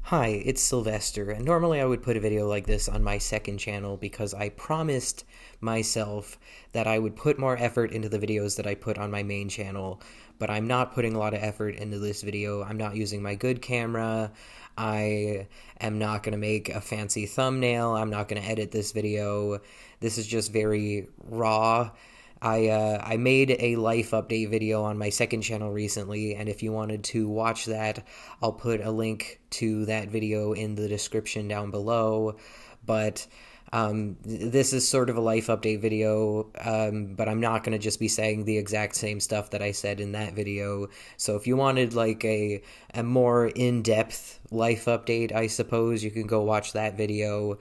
Hi, it's Sylvester, and normally I would put a video like this on my second channel because I promised myself that I would put more effort into the videos that I put on my main channel, but I'm not putting a lot of effort into this video. I'm not using my good camera. I am not going to make a fancy thumbnail. I'm not going to edit this video. This is just very raw. I made a life update video on my second channel recently, and if you wanted to watch that, I'll put a link to that video in the description down below. But this is sort of a life update video, but I'm not going to just be saying the exact same stuff that I said in that video. So if you wanted like a more in-depth life update, I suppose you can go watch that video.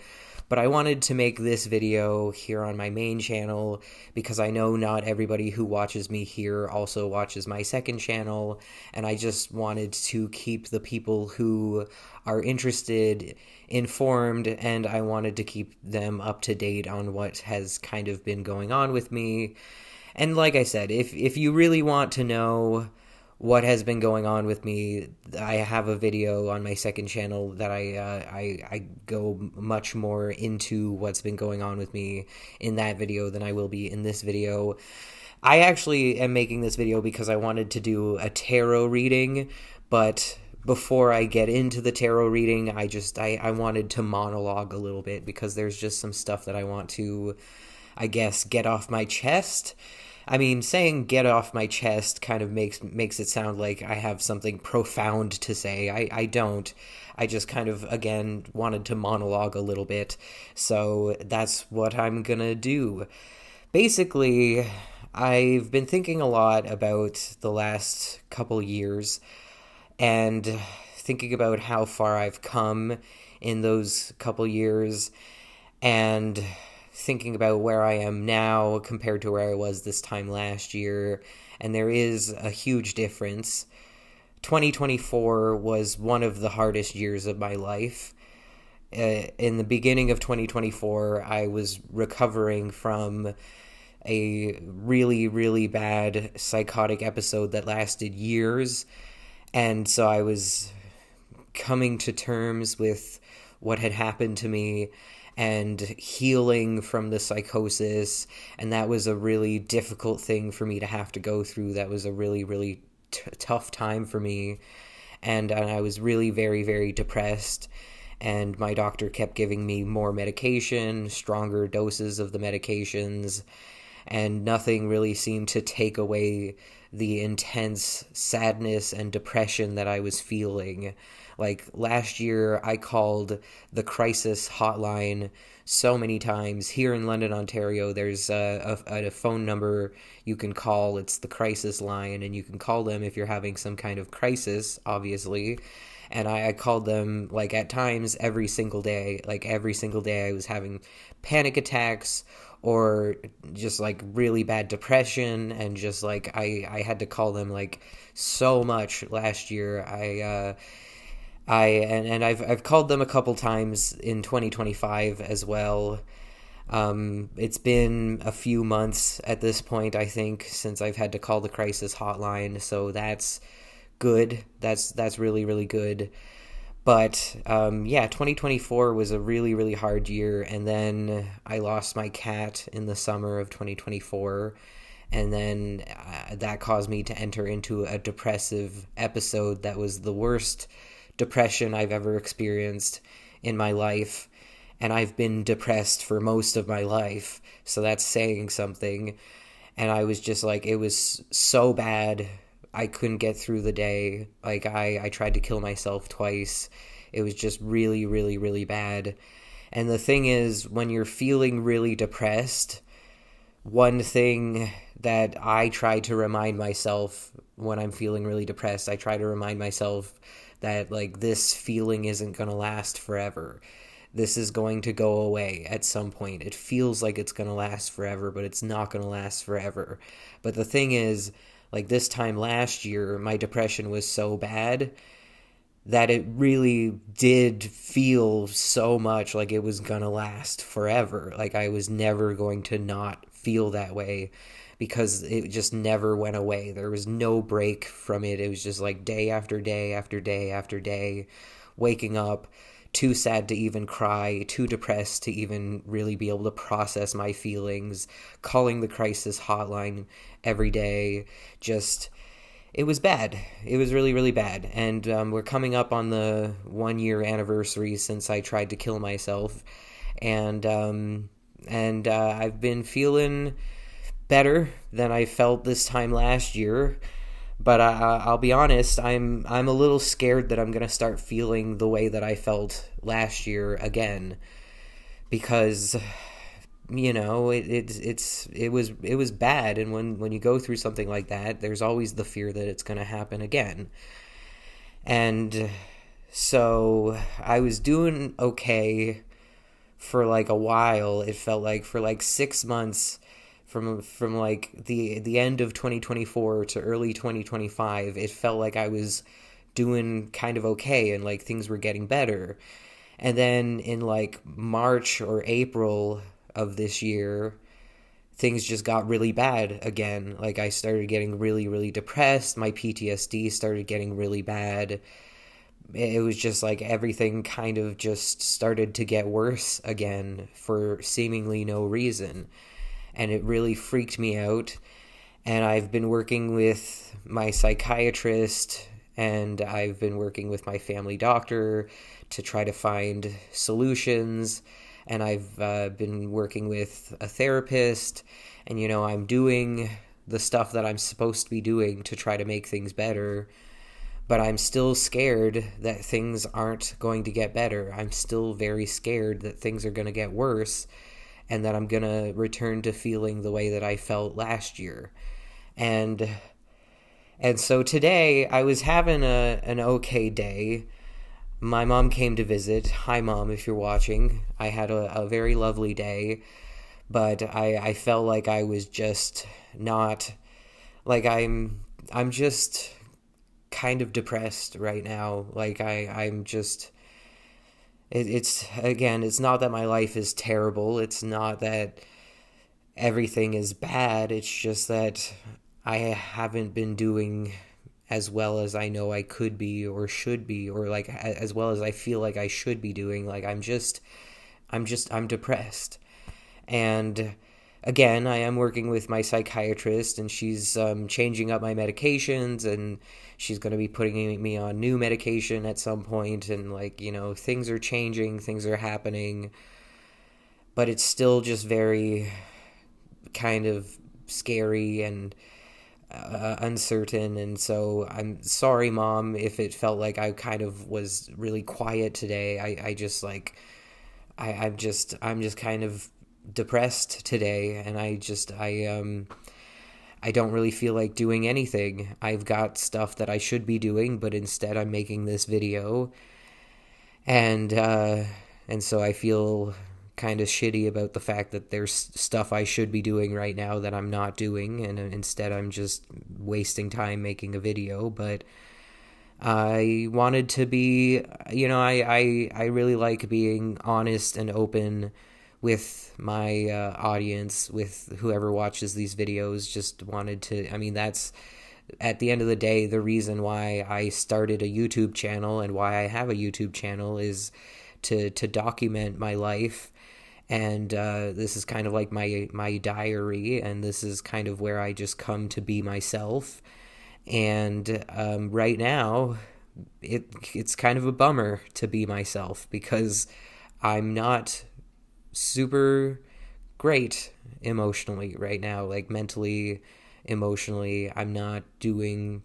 But I wanted to make this video here on my main channel because I know not everybody who watches me here also watches my second channel, and I just wanted to keep the people who are interested informed, and I wanted to keep them up to date on what has kind of been going on with me. And like I said, if you really want to know what has been going on with me, I have a video on my second channel that I go much more into what's been going on with me in that video than I will be in this video. I actually am making this video because I wanted to do a tarot reading, but before I get into the tarot reading, I wanted to monologue a little bit because there's just some stuff that I want to, I guess, get off my chest. I mean, saying get off my chest kind of makes it sound like I have something profound to say. I don't. I just kind of, again, wanted to monologue a little bit. So that's what I'm gonna do. Basically, I've been thinking a lot about the last couple years and thinking about how far I've come in those couple years and thinking about where I am now compared to where I was this time last year, and there is a huge difference. 2024 was one of the hardest years of my life. In the beginning of 2024, I was recovering from a really, really bad psychotic episode that lasted years, and so I was coming to terms with what had happened to me and healing from the psychosis, and that was a really difficult thing for me to have to go through. That was a really, really tough time for me, and I was really very, very depressed, and my doctor kept giving me more medication, stronger doses of the medications, and nothing really seemed to take away the intense sadness and depression that I was feeling. Like last year, I called the crisis hotline so many times. Here in London, Ontario, there's a phone number you can call. It's the crisis line, and you can call them if you're having some kind of crisis, obviously. And I called them like at times every single day. Like every single day, I was having panic attacks or just like really bad depression, and just like I had to call them like so much last year. I've called them a couple times in 2025 as well. It's been a few months at this point, I think, since I've had to call the crisis hotline, so that's good. That's really, really good. But yeah, 2024 was a really, really hard year, and then I lost my cat in the summer of 2024, and then that caused me to enter into a depressive episode that was the worst depression I've ever experienced in my life, and I've been depressed for most of my life, so that's saying something. And I was just like, it was so bad. I couldn't get through the day. Like, I tried to kill myself twice. It was just really, really, really bad. And the thing is, when you're feeling really depressed, one thing that I try to remind myself when I'm feeling really depressed, I try to remind myself that, like, this feeling isn't going to last forever. This is going to go away at some point. It feels like it's going to last forever, but it's not going to last forever. But the thing is, like this time last year, my depression was so bad that it really did feel so much like it was gonna last forever. Like I was never going to not feel that way because it just never went away. There was no break from it. It was just like day after day after day after day waking up too sad to even cry, too depressed to even really be able to process my feelings, calling the crisis hotline every day. Just, it was bad. It was really, really bad. And we're coming up on the 1 year anniversary since I tried to kill myself. And I've been feeling better than I felt this time last year. But I'll be honest, I'm a little scared that I'm gonna start feeling the way that I felt last year again, because it was bad, and when you go through something like that, there's always the fear that it's gonna happen again. And so I was doing okay for like a while. It felt like for like 6 months from like the end of 2024 to early 2025, it felt like I was doing kind of okay and like things were getting better. And then in like March or April of this year, things just got really bad again. Like I started getting really, really depressed. My PTSD started getting really bad. It was just like everything kind of just started to get worse again for seemingly no reason. And it really freaked me out. And I've been working with my psychiatrist, and I've been working with my family doctor to try to find solutions. And I've been working with a therapist, and I'm doing the stuff that I'm supposed to be doing to try to make things better. But I'm still scared that things aren't going to get better. I'm still very scared that things are going to get worse, and that I'm going to return to feeling the way that I felt last year. And so today I was having an okay day. My mom came to visit. Hi, Mom, if you're watching. I had a very lovely day, but I felt like I was just not, like I'm just kind of depressed right now. Like I'm just... It's again, it's not that my life is terrible. It's not that everything is bad. It's just that I haven't been doing as well as I know I could be or should be, or like as well as I feel like I should be doing. Like I'm depressed. And again, I am working with my psychiatrist, and she's changing up my medications, and she's going to be putting me on new medication at some point. And like, things are changing, things are happening, but it's still just very kind of scary and uncertain. And so I'm sorry, Mom, if it felt like I kind of was really quiet today. I'm just kind of depressed today, and I don't really feel like doing anything. I've got stuff that I should be doing, but instead I'm making this video, and so I feel kind of shitty about the fact that there's stuff I should be doing right now that I'm not doing, and instead I'm just wasting time making a video. But I wanted to be, I really like being honest and open with my audience, with whoever watches these videos. Just wanted to, that's at the end of the day the reason why I started a YouTube channel, and why I have a YouTube channel, is to document my life. And this is kind of like my diary, and this is kind of where I just come to be myself. And right now it's kind of a bummer to be myself, because I'm not super great emotionally right now. Like mentally, emotionally, I'm not doing,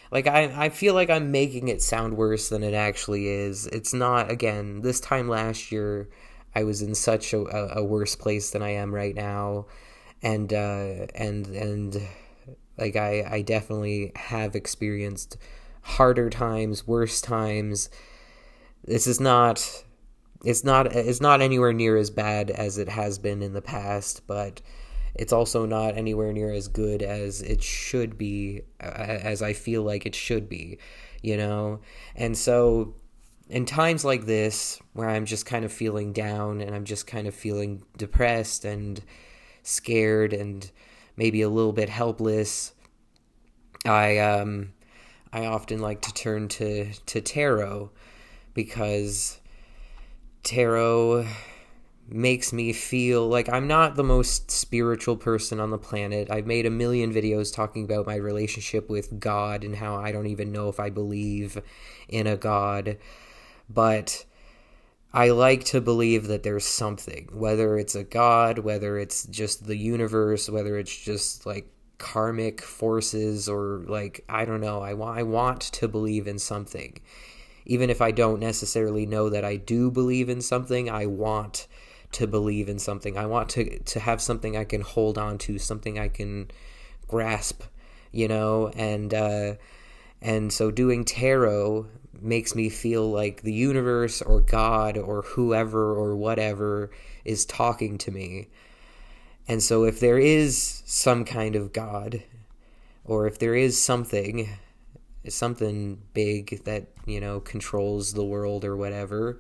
like, I feel like I'm making it sound worse than it actually is. It's not. Again, this time last year I was in such a worse place than I am right now. And like I definitely have experienced harder times, worse times. This is not, it's not anywhere near as bad as it has been in the past, but it's also not anywhere near as good as it should be, as I feel like it should be, And so in times like this, where I'm just kind of feeling down, and I'm just kind of feeling depressed and scared and maybe a little bit helpless, I often like to turn to tarot, because tarot makes me feel like I'm not the most spiritual person on the planet. I've made a million videos talking about my relationship with God and how I don't even know if I believe in a God, but I like to believe that there's something, whether it's a God, whether it's just the universe, whether it's just like karmic forces, or like, I don't know. I want to believe in something. Even if I don't necessarily know that I do believe in something, I want to believe in something. I want to have something I can hold on to, something I can grasp, and so doing tarot makes me feel like the universe or God or whoever or whatever is talking to me. And so if there is some kind of God, or if there is something big that, controls the world or whatever,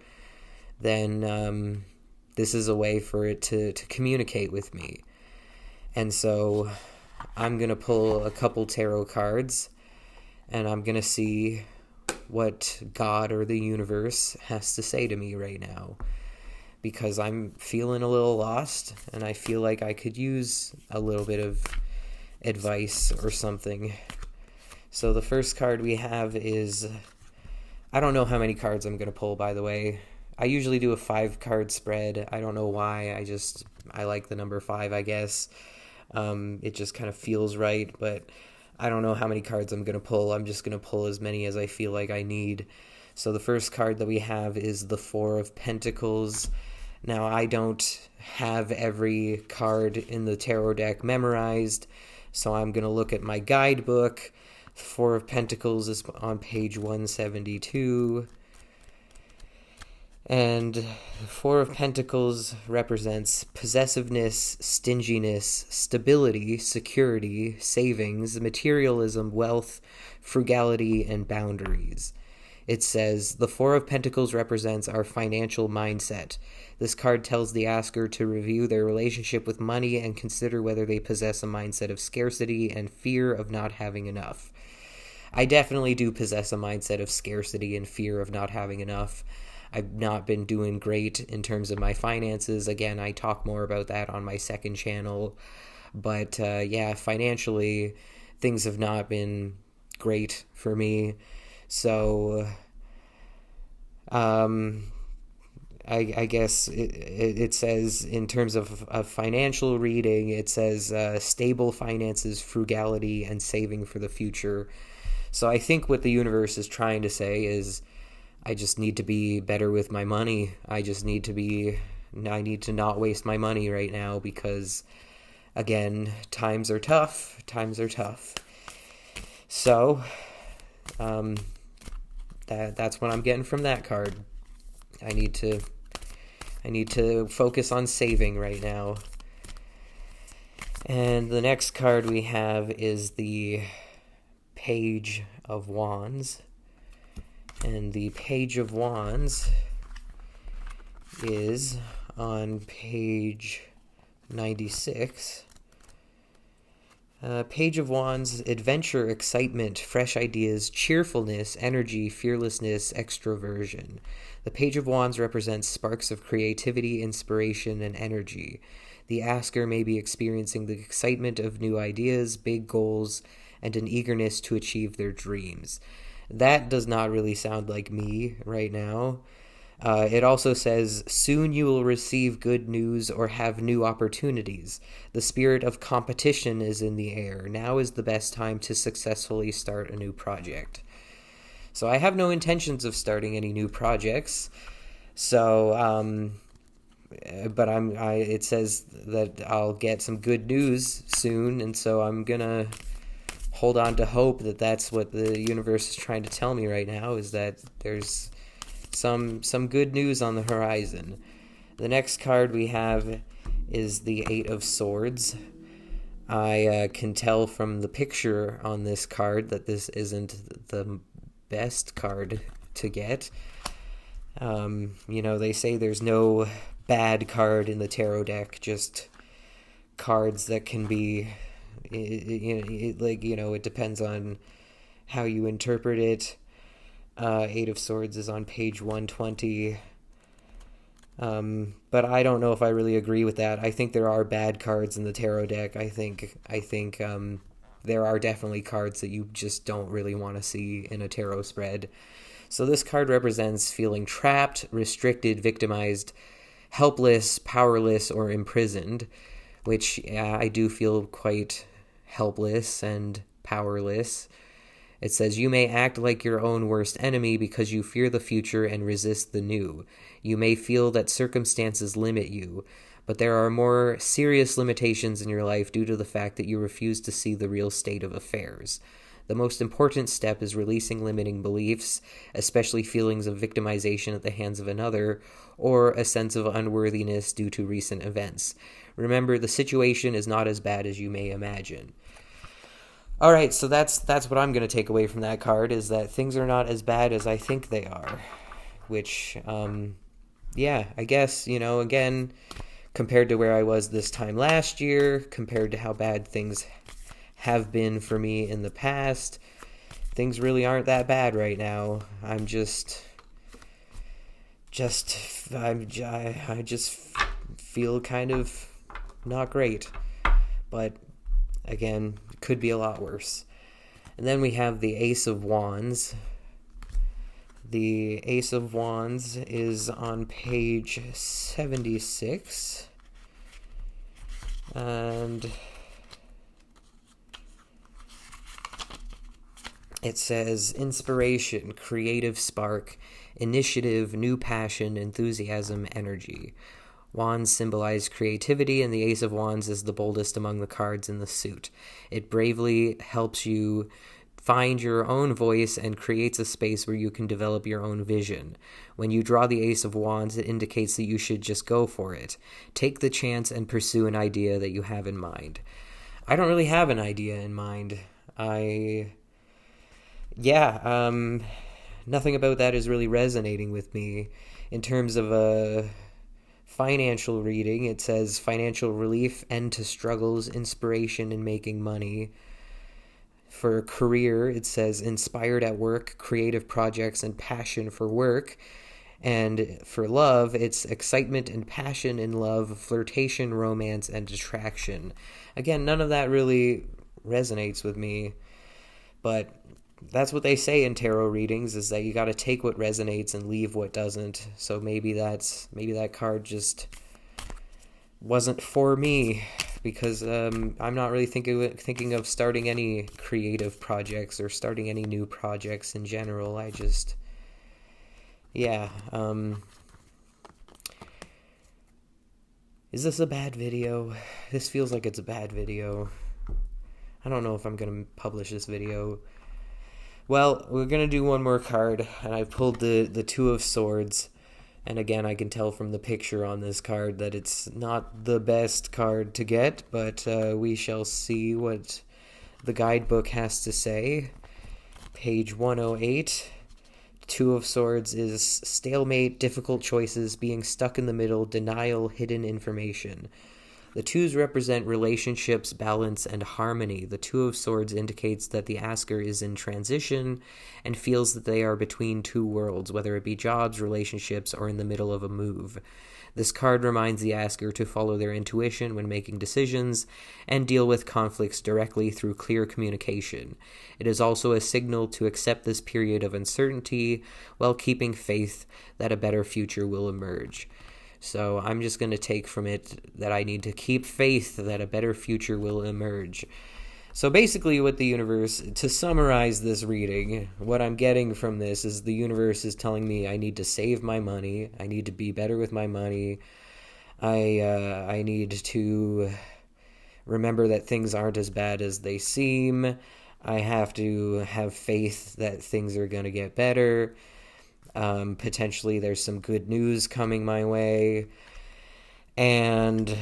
then this is a way for it to communicate with me. And so I'm going to pull a couple tarot cards, and I'm going to see what God or the universe has to say to me right now, because I'm feeling a little lost, and I feel like I could use a little bit of advice or something. So the first card we have is, I don't know how many cards I'm going to pull, by the way. I usually do a 5-card spread. I don't know why. I like the number 5, I guess. It just kind of feels right, but I don't know how many cards I'm going to pull. I'm just going to pull as many as I feel like I need. So the first card that we have is the 4 of Pentacles. Now, I don't have every card in the tarot deck memorized, so I'm going to look at my guidebook. The 4 of Pentacles is on page 172. And the 4 of Pentacles represents possessiveness, stinginess, stability, security, savings, materialism, wealth, frugality, and boundaries. It says, the 4 of Pentacles represents our financial mindset. This card tells the asker to review their relationship with money and consider whether they possess a mindset of scarcity and fear of not having enough. I definitely do possess a mindset of scarcity and fear of not having enough. I've not been doing great in terms of my finances. Again, I talk more about that on my second channel. But financially, things have not been great for me. So, I guess it says, in terms of a financial reading, it says stable finances, frugality, and saving for the future. So I think what the universe is trying to say is, I just need to be better with my money. I need to not waste my money right now, because, again, times are tough. So, that's what I'm getting from that card. I need to focus on saving right now. And the next card we have is the Page of Wands. And the Page of Wands is on page 96. Page of Wands, adventure, excitement, fresh ideas, cheerfulness, energy, fearlessness, extroversion. The Page of Wands represents sparks of creativity, inspiration, and energy. The asker may be experiencing the excitement of new ideas, big goals, and an eagerness to achieve their dreams. That does not really sound like me right now. It also says, soon you will receive good news or have new opportunities. The spirit of competition is in the air. Now is the best time to successfully start a new project. So I have no intentions of starting any new projects. So, but it says that I'll get some good news soon, and so I'm gonna hold on to hope that that's what the universe is trying to tell me right now, is that there's some good news on the horizon. The next card we have is the 8 of Swords. I can tell from the picture on this card that this isn't the best card to get. They say there's no bad card in the tarot deck, just cards that can be, it depends on how you interpret it. Eight of Swords is on page 120. But I don't know if I really agree with that. I think there are bad cards in the tarot deck. I think there are definitely cards that you just don't really want to see in a tarot spread. So this card represents feeling trapped, restricted, victimized, helpless, powerless, or imprisoned, which I do feel quite helpless and powerless. It says, you may act like your own worst enemy because you fear the future and resist the new. You may feel that circumstances limit you, but there are more serious limitations in your life due to the fact that you refuse to see the real state of affairs. The most important step is releasing limiting beliefs, especially feelings of victimization at the hands of another, or a sense of unworthiness due to recent events. Remember, the situation is not as bad as you may imagine. All right, so that's what I'm going to take away from that card, is that things are not as bad as I think they are. Which, yeah, I guess, again, compared to where I was this time last year, compared to how bad things have been for me in the past, things really aren't that bad right now. I'm just I just feel kind of not great. But again, it could be a lot worse. And then we have the Ace of Wands. The Ace of Wands is on page 76. And it says inspiration, creative spark, initiative, new passion, enthusiasm, energy. Wands symbolize creativity, and the Ace of Wands is the boldest among the cards in the suit. It bravely helps you find your own voice and creates a space where you can develop your own vision. When you draw the Ace of Wands, it indicates that you should just go for it. Take the chance and pursue an idea that you have in mind. I don't really have an idea in mind. Nothing about that is really resonating with me. In terms of a financial reading, it says financial relief, end to struggles, inspiration in making money. For a career, it says inspired at work, creative projects, and passion for work. And for love, it's excitement and passion in love, flirtation, romance, and attraction. Again, none of that really resonates with me, but that's what they say in tarot readings, is that you got to take what resonates and leave what doesn't. So maybe that card just wasn't for me, because I'm not really thinking of starting any creative projects or starting any new projects in general. Is this a bad video? This feels like it's a bad video. I don't know if I'm going to publish this video. Well, we're going to do one more card, and I pulled the Two of Swords. And again, I can tell from the picture on this card that it's not the best card to get, but we shall see what the guidebook has to say. Page 108. Two of Swords is stalemate, difficult choices, being stuck in the middle, denial, hidden information. The twos represent relationships, balance, and harmony. The Two of Swords indicates that the asker is in transition and feels that they are between two worlds, whether it be jobs, relationships, or in the middle of a move. This card reminds the asker to follow their intuition when making decisions and deal with conflicts directly through clear communication. It is also a signal to accept this period of uncertainty while keeping faith that a better future will emerge. So I'm just going to take from it that I need to keep faith that a better future will emerge. So basically what the universe, to summarize this reading, what I'm getting from this is the universe is telling me I need to save my money, I need to be better with my money, I need to remember that things aren't as bad as they seem, I have to have faith that things are going to get better. Potentially there's some good news coming my way, and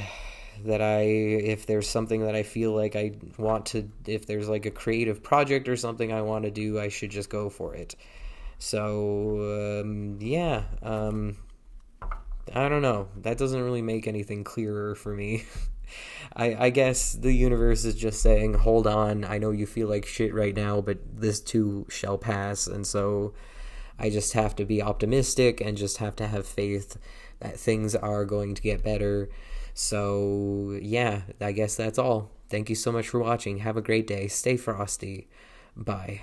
that if there's something that I feel like I want to, if there's like a creative project or something I want to do, I should just go for it. So, I don't know. That doesn't really make anything clearer for me. I guess the universe is just saying, hold on, I know you feel like shit right now, but this too shall pass, and so I just have to be optimistic and just have to have faith that things are going to get better. So, yeah, I guess that's all. Thank you so much for watching. Have a great day. Stay frosty. Bye.